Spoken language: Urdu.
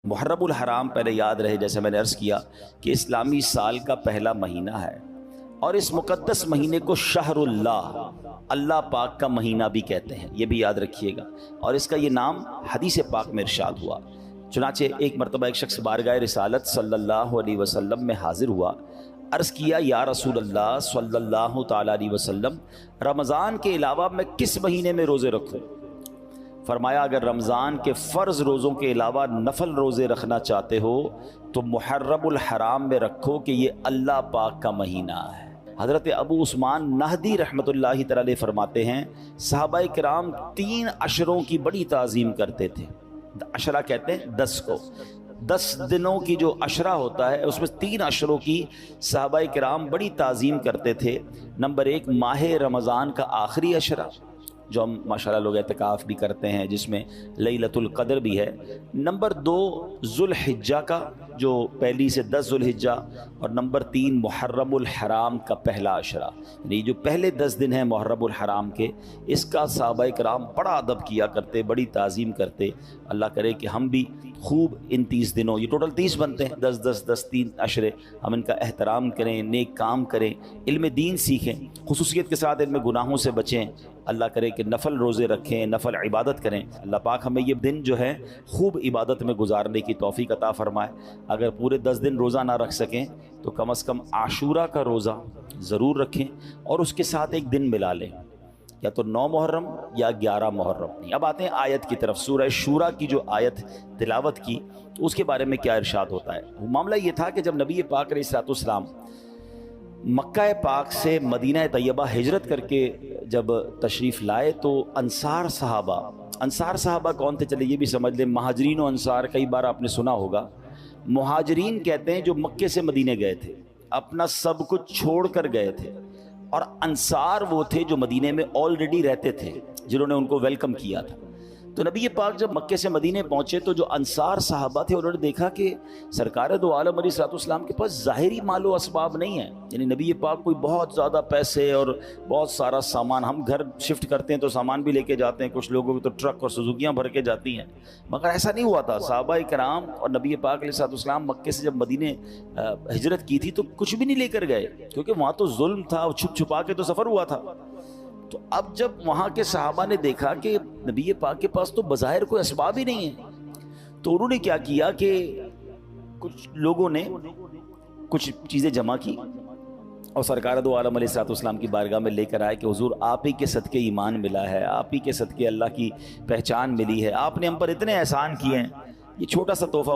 محرم الحرام پہلے یاد رہے، جیسے میں نے عرض کیا کہ اسلامی سال کا پہلا مہینہ ہے، اور اس مقدس مہینے کو شہر اللہ، اللہ پاک کا مہینہ بھی کہتے ہیں، یہ بھی یاد رکھیے گا۔ اور اس کا یہ نام حدیث پاک میں ارشاد ہوا۔ چنانچہ ایک مرتبہ ایک شخص بارگاہ رسالت صلی اللہ علیہ وسلم میں حاضر ہوا، عرض کیا یا رسول اللہ صلی اللہ تعالی علیہ وسلم، رمضان کے علاوہ میں کس مہینے میں روزے رکھوں؟ فرمایا اگر رمضان کے فرض روزوں کے علاوہ نفل روزے رکھنا چاہتے ہو تو محرم الحرام میں رکھو کہ یہ اللہ پاک کا مہینہ ہے۔ حضرت ابو عثمان نہدی رحمۃ اللہ تعالی فرماتے ہیں صحابہ کرام 3 عشروں کی بڑی تعظیم کرتے تھے۔ عشرہ کہتے ہیں 10 کو، 10 دنوں کی جو عشرہ ہوتا ہے اس میں 3 عشروں کی صحابہ کرام بڑی تعظیم کرتے تھے۔ نمبر 1 ماہ رمضان کا آخری عشرہ، جو ہم ماشاءاللہ لوگ اعتکاف بھی کرتے ہیں، جس میں لیلۃ القدر بھی ہے۔ نمبر 2 ذوالحجہ کا، جو پہلی سے 10 ذوالحجہ، اور نمبر 3 محرم الحرام کا پہلا عشرہ، یعنی جو پہلے 10 دن ہیں محرم الحرام کے، اس کا صحابہ کرام بڑا ادب کیا کرتے، بڑی تعظیم کرتے۔ اللہ کرے کہ ہم بھی خوب ان 30 دنوں، یہ ٹوٹل 30 بنتے ہیں، 10 10 10 3 عشرے، ہم ان کا احترام کریں، نیک کام کریں، علم دین سیکھیں، خصوصیت کے ساتھ علم گناہوں سے بچیں۔ اللہ کرے کہ نفل روزے رکھیں، نفل عبادت کریں۔ اللہ پاک ہمیں یہ دن جو ہے خوب عبادت میں گزارنے کی توفیق عطا فرمائے۔ اگر پورے 10 دن روزہ نہ رکھ سکیں تو کم از کم عاشورہ کا روزہ ضرور رکھیں، اور اس کے ساتھ ایک دن ملا لیں، یا تو 9 محرم یا 11 محرم۔ اب آتے ہیں آیت کی طرف۔ سورہ شورا کی جو آیت تلاوت کی تو اس کے بارے میں کیا ارشاد ہوتا ہے؟ معاملہ یہ تھا کہ جب نبی پاک علیہ الصلوۃ والسلام مکہ پاک سے مدینہ طیبہ ہجرت کر کے جب تشریف لائے تو انصار صحابہ کون تھے؟ چلے یہ بھی سمجھ لیں، مہاجرین و انصار کئی بار آپ نے سنا ہوگا۔ مہاجرین کہتے ہیں جو مکے سے مدینے گئے تھے، اپنا سب کچھ چھوڑ کر گئے تھے، اور انصار وہ تھے جو مدینے میں آلریڈی رہتے تھے، جنہوں نے ان کو ویلکم کیا تھا۔ تو نبی پاک جب مکے سے مدینے پہنچے تو جو انصار صحابہ تھے انہوں نے دیکھا کہ سرکار دو عالم علیہ الصلوۃ والسلام کے پاس ظاہری مال و اسباب نہیں ہیں، یعنی نبی پاک کوئی بہت زیادہ پیسے اور بہت سارا سامان، ہم گھر شفٹ کرتے ہیں تو سامان بھی لے کے جاتے ہیں، کچھ لوگوں کو تو ٹرک اور سزوکیاں بھر کے جاتی ہیں، مگر ایسا نہیں ہوا تھا۔ صحابہ کرام اور نبی پاک علیہ الصلوۃ والسلام مکے سے جب مدینے ہجرت کی تھی تو کچھ بھی نہیں لے کر گئے، کیونکہ وہاں تو ظلم تھا، چھپ چھپا کے تو سفر ہوا تھا۔ تو اب جب وہاں کے صحابہ نے دیکھا کہ نبی پاک کے پاس تو بظاہر کوئی اسباب ہی نہیں ہے، تو انہوں نے کیا کیا کہ کچھ لوگوں نے کچھ چیزیں جمع کی اور سرکار دو عالم علیہ الصلوۃ والسلام کی بارگاہ میں لے کر آئے کہ حضور آپ ہی کے صدقے ایمان ملا ہے، آپ ہی کے صدقے اللہ کی پہچان ملی ہے، آپ نے ہم پر اتنے احسان کیے ہیں، یہ چھوٹا سا تحفہ